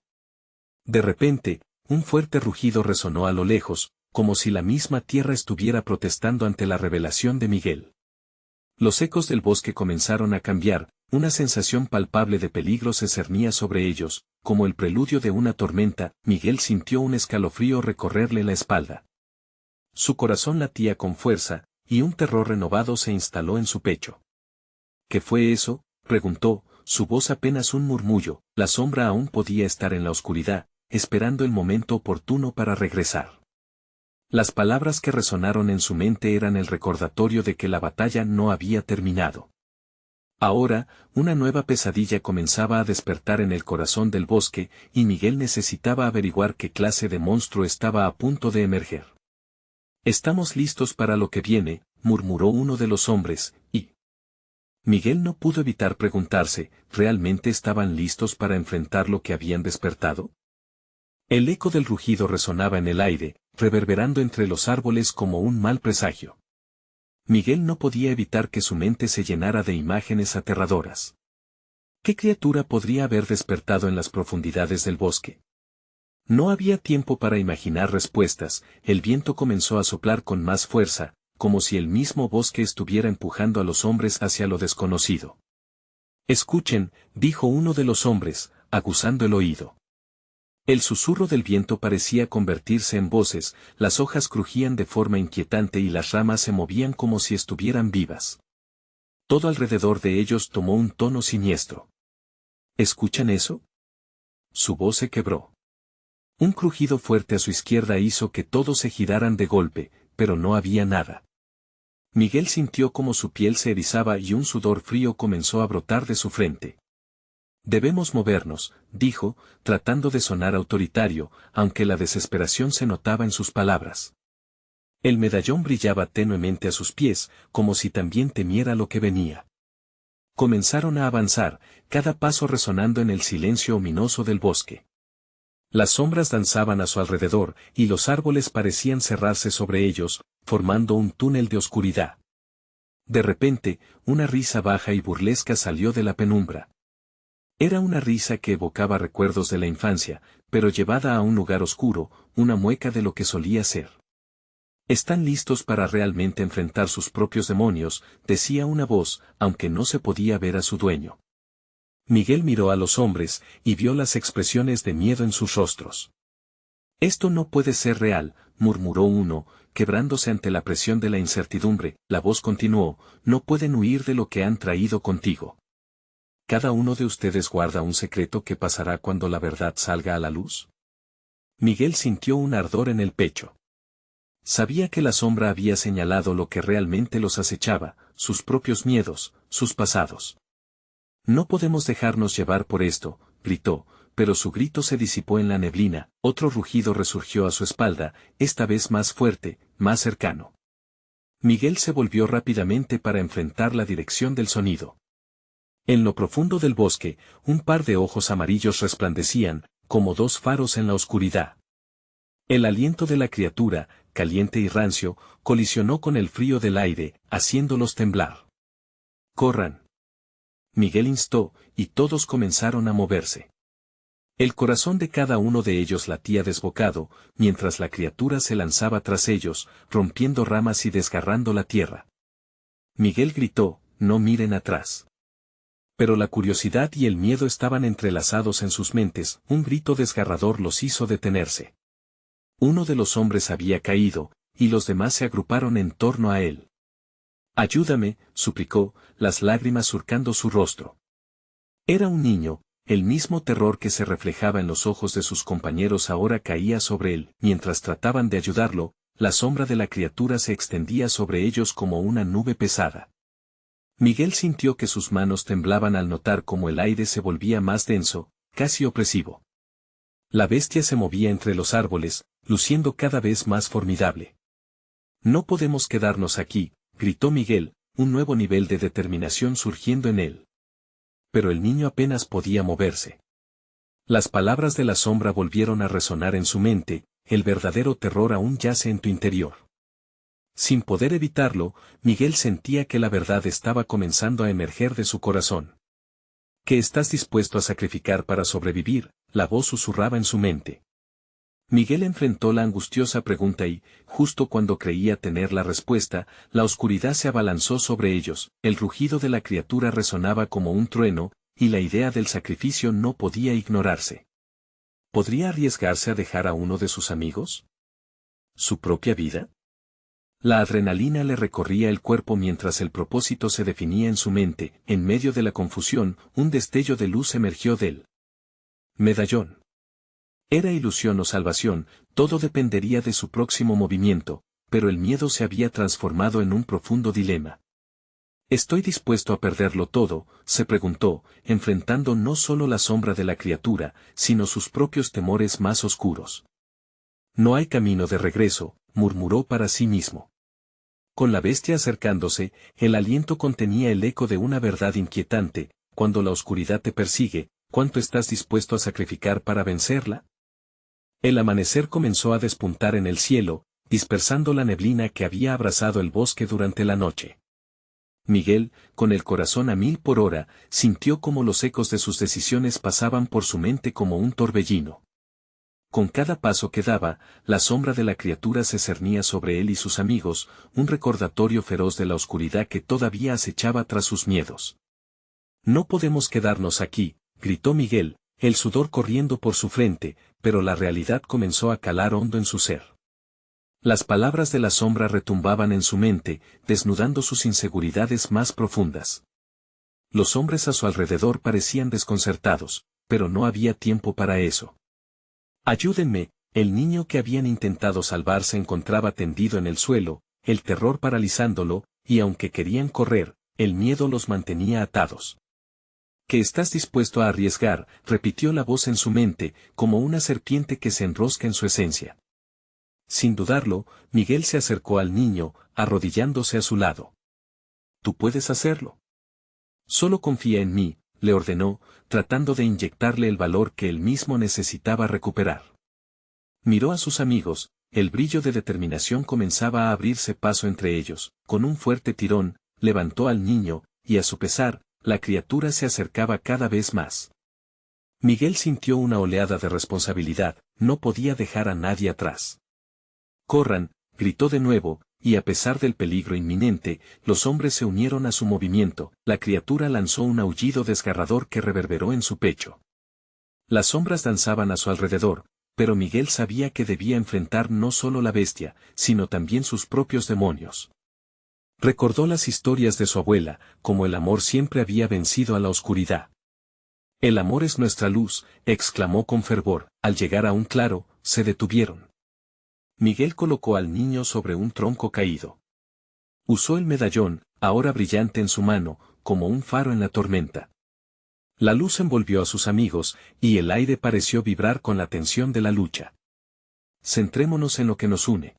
De repente, un fuerte rugido resonó a lo lejos, como si la misma tierra estuviera protestando ante la revelación de Miguel. Los ecos del bosque comenzaron a cambiar, una sensación palpable de peligro se cernía sobre ellos, como el preludio de una tormenta. Miguel sintió un escalofrío recorrerle la espalda. Su corazón latía con fuerza, y un terror renovado se instaló en su pecho. ¿Qué fue eso?, preguntó, su voz apenas un murmullo. La sombra aún podía estar en la oscuridad, esperando el momento oportuno para regresar. Las palabras que resonaron en su mente eran el recordatorio de que la batalla no había terminado. Ahora, una nueva pesadilla comenzaba a despertar en el corazón del bosque, y Miguel necesitaba averiguar qué clase de monstruo estaba a punto de emerger. Estamos listos para lo que viene, murmuró uno de los hombres, y Miguel no pudo evitar preguntarse, ¿realmente estaban listos para enfrentar lo que habían despertado? El eco del rugido resonaba en el aire, reverberando entre los árboles como un mal presagio. Miguel no podía evitar que su mente se llenara de imágenes aterradoras. ¿Qué criatura podría haber despertado en las profundidades del bosque? No había tiempo para imaginar respuestas. El viento comenzó a soplar con más fuerza, como si el mismo bosque estuviera empujando a los hombres hacia lo desconocido. Escuchen, dijo uno de los hombres, aguzando el oído. El susurro del viento parecía convertirse en voces, las hojas crujían de forma inquietante y las ramas se movían como si estuvieran vivas. Todo alrededor de ellos tomó un tono siniestro. ¿Escuchan eso? Su voz se quebró. Un crujido fuerte a su izquierda hizo que todos se giraran de golpe, pero no había nada. Miguel sintió como su piel se erizaba y un sudor frío comenzó a brotar de su frente. Debemos movernos, dijo, tratando de sonar autoritario, aunque la desesperación se notaba en sus palabras. El medallón brillaba tenuemente a sus pies, como si también temiera lo que venía. Comenzaron a avanzar, cada paso resonando en el silencio ominoso del bosque. Las sombras danzaban a su alrededor, y los árboles parecían cerrarse sobre ellos, formando un túnel de oscuridad. De repente, una risa baja y burlesca salió de la penumbra. Era una risa que evocaba recuerdos de la infancia, pero llevada a un lugar oscuro, una mueca de lo que solía ser. «Están listos para realmente enfrentar sus propios demonios», decía una voz, aunque no se podía ver a su dueño. Miguel miró a los hombres, y vio las expresiones de miedo en sus rostros. «Esto no puede ser real», murmuró uno, quebrándose ante la presión de la incertidumbre. La voz continuó: «No pueden huir de lo que han traído contigo. ¿Cada uno de ustedes guarda un secreto que pasará cuando la verdad salga a la luz?» Miguel sintió un ardor en el pecho. Sabía que la sombra había señalado lo que realmente los acechaba, sus propios miedos, sus pasados. «No podemos dejarnos llevar por esto», gritó, pero su grito se disipó en la neblina. Otro rugido resurgió a su espalda, esta vez más fuerte, más cercano. Miguel se volvió rápidamente para enfrentar la dirección del sonido. En lo profundo del bosque, un par de ojos amarillos resplandecían, como dos faros en la oscuridad. El aliento de la criatura, caliente y rancio, colisionó con el frío del aire, haciéndolos temblar. «¡Corran!», Miguel instó, y todos comenzaron a moverse. El corazón de cada uno de ellos latía desbocado, mientras la criatura se lanzaba tras ellos, rompiendo ramas y desgarrando la tierra. Miguel gritó: «No miren atrás». Pero la curiosidad y el miedo estaban entrelazados en sus mentes. Un grito desgarrador los hizo detenerse. Uno de los hombres había caído, y los demás se agruparon en torno a él. «Ayúdame», suplicó, las lágrimas surcando su rostro. Era un niño. El mismo terror que se reflejaba en los ojos de sus compañeros ahora caía sobre él. Mientras trataban de ayudarlo, la sombra de la criatura se extendía sobre ellos como una nube pesada. Miguel sintió que sus manos temblaban al notar cómo el aire se volvía más denso, casi opresivo. La bestia se movía entre los árboles, luciendo cada vez más formidable. «No podemos quedarnos aquí», gritó Miguel, un nuevo nivel de determinación surgiendo en él. Pero el niño apenas podía moverse. Las palabras de la sombra volvieron a resonar en su mente: «El verdadero terror aún yace en tu interior». Sin poder evitarlo, Miguel sentía que la verdad estaba comenzando a emerger de su corazón. «¿Qué estás dispuesto a sacrificar para sobrevivir?», la voz susurraba en su mente. Miguel enfrentó la angustiosa pregunta y, justo cuando creía tener la respuesta, la oscuridad se abalanzó sobre ellos. El rugido de la criatura resonaba como un trueno, y la idea del sacrificio no podía ignorarse. ¿Podría arriesgarse a dejar a uno de sus amigos? ¿Su propia vida? La adrenalina le recorría el cuerpo mientras el propósito se definía en su mente. En medio de la confusión, un destello de luz emergió del medallón. Era ilusión o salvación, todo dependería de su próximo movimiento, pero el miedo se había transformado en un profundo dilema. «¿Estoy dispuesto a perderlo todo?», se preguntó, enfrentando no solo la sombra de la criatura, sino sus propios temores más oscuros. «No hay camino de regreso», murmuró para sí mismo. Con la bestia acercándose, el aliento contenía el eco de una verdad inquietante: cuando la oscuridad te persigue, ¿cuánto estás dispuesto a sacrificar para vencerla? El amanecer comenzó a despuntar en el cielo, dispersando la neblina que había abrazado el bosque durante la noche. Miguel, con el corazón a 1000 por hora, sintió cómo los ecos de sus decisiones pasaban por su mente como un torbellino. Con cada paso que daba, la sombra de la criatura se cernía sobre él y sus amigos, un recordatorio feroz de la oscuridad que todavía acechaba tras sus miedos. «No podemos quedarnos aquí», gritó Miguel, el sudor corriendo por su frente, pero la realidad comenzó a calar hondo en su ser. Las palabras de la sombra retumbaban en su mente, desnudando sus inseguridades más profundas. Los hombres a su alrededor parecían desconcertados, pero no había tiempo para eso. «Ayúdenme», el niño que habían intentado salvar se encontraba tendido en el suelo, el terror paralizándolo, y aunque querían correr, el miedo los mantenía atados. «¿Qué estás dispuesto a arriesgar?», repitió la voz en su mente, como una serpiente que se enrosca en su esencia. Sin dudarlo, Miguel se acercó al niño, arrodillándose a su lado. «Tú puedes hacerlo. Solo confía en mí», le ordenó, tratando de inyectarle el valor que él mismo necesitaba recuperar. Miró a sus amigos, el brillo de determinación comenzaba a abrirse paso entre ellos. Con un fuerte tirón, levantó al niño, y a su pesar, la criatura se acercaba cada vez más. Miguel sintió una oleada de responsabilidad, no podía dejar a nadie atrás. ¡Corran!, gritó de nuevo, y a pesar del peligro inminente, los hombres se unieron a su movimiento. La criatura lanzó un aullido desgarrador que reverberó en su pecho. Las sombras danzaban a su alrededor, pero Miguel sabía que debía enfrentar no solo la bestia, sino también sus propios demonios. Recordó las historias de su abuela, como el amor siempre había vencido a la oscuridad. «El amor es nuestra luz», exclamó con fervor. Al llegar a un claro, se detuvieron. Miguel colocó al niño sobre un tronco caído. Usó el medallón, ahora brillante en su mano, como un faro en la tormenta. La luz envolvió a sus amigos, y el aire pareció vibrar con la tensión de la lucha. «Centrémonos en lo que nos une.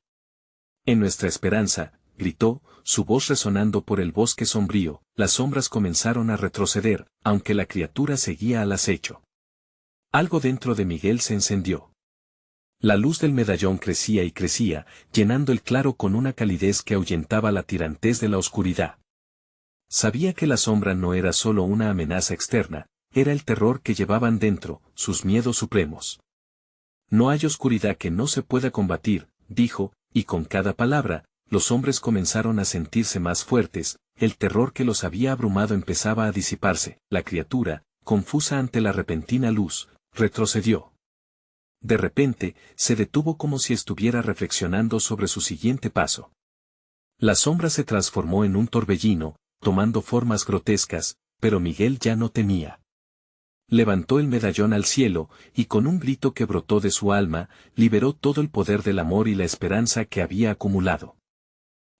En nuestra esperanza», gritó, su voz resonando por el bosque sombrío. Las sombras comenzaron a retroceder, aunque la criatura seguía al acecho. Algo dentro de Miguel se encendió. La luz del medallón crecía y crecía, llenando el claro con una calidez que ahuyentaba la tirantez de la oscuridad. Sabía que la sombra no era solo una amenaza externa, era el terror que llevaban dentro, sus miedos supremos. «No hay oscuridad que no se pueda combatir», dijo, y con cada palabra, los hombres comenzaron a sentirse más fuertes, el terror que los había abrumado empezaba a disiparse. La criatura, confusa ante la repentina luz, retrocedió. De repente, se detuvo como si estuviera reflexionando sobre su siguiente paso. La sombra se transformó en un torbellino, tomando formas grotescas, pero Miguel ya no temía. Levantó el medallón al cielo, y con un grito que brotó de su alma, liberó todo el poder del amor y la esperanza que había acumulado.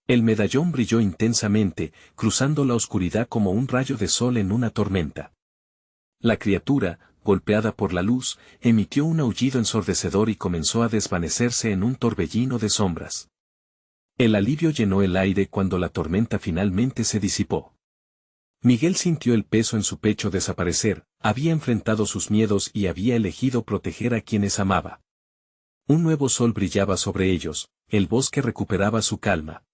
El medallón brilló intensamente, cruzando la oscuridad como un rayo de sol en una tormenta. La criatura, golpeada por la luz, emitió un aullido ensordecedor y comenzó a desvanecerse en un torbellino de sombras. El alivio llenó el aire cuando la tormenta finalmente se disipó. Miguel sintió el peso en su pecho desaparecer, había enfrentado sus miedos y había elegido proteger a quienes amaba. Un nuevo sol brillaba sobre ellos, el bosque recuperaba su calma.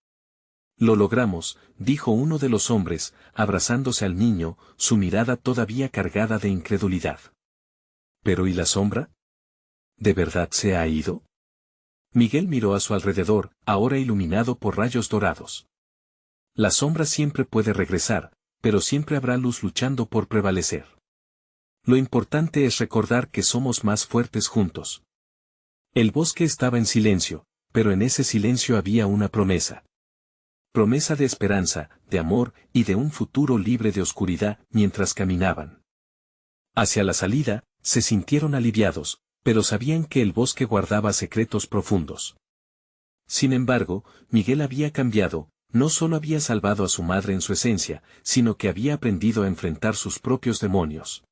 «Lo logramos», dijo uno de los hombres, abrazándose al niño, su mirada todavía cargada de incredulidad. «¿Pero y la sombra? ¿De verdad se ha ido?». Miguel miró a su alrededor, ahora iluminado por rayos dorados. La sombra siempre puede regresar, pero siempre habrá luz luchando por prevalecer. Lo importante es recordar que somos más fuertes juntos. El bosque estaba en silencio, pero en ese silencio había una promesa. Promesa de esperanza, de amor y de un futuro libre de oscuridad. Mientras caminaban hacia la salida, se sintieron aliviados, pero sabían que el bosque guardaba secretos profundos. Sin embargo, Miguel había cambiado, no solo había salvado a su madre en su esencia, sino que había aprendido a enfrentar sus propios demonios.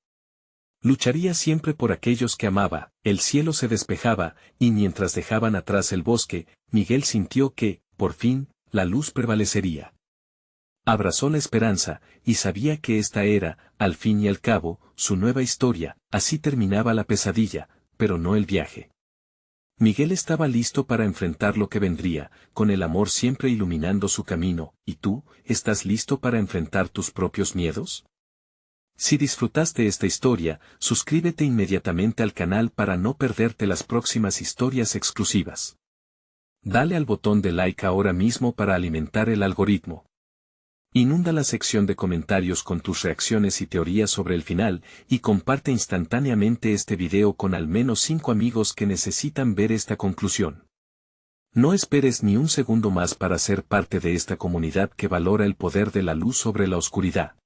Lucharía siempre por aquellos que amaba. El cielo se despejaba, y mientras dejaban atrás el bosque, Miguel sintió que, por fin, la luz prevalecería. Abrazó la esperanza, y sabía que esta era, al fin y al cabo, su nueva historia. Así terminaba la pesadilla, pero no el viaje. Miguel estaba listo para enfrentar lo que vendría, con el amor siempre iluminando su camino. ¿Y tú, estás listo para enfrentar tus propios miedos? Si disfrutaste esta historia, suscríbete inmediatamente al canal para no perderte las próximas historias exclusivas. Dale al botón de like ahora mismo para alimentar el algoritmo. Inunda la sección de comentarios con tus reacciones y teorías sobre el final, y comparte instantáneamente este video con al menos 5 amigos que necesitan ver esta conclusión. No esperes ni un segundo más para ser parte de esta comunidad que valora el poder de la luz sobre la oscuridad.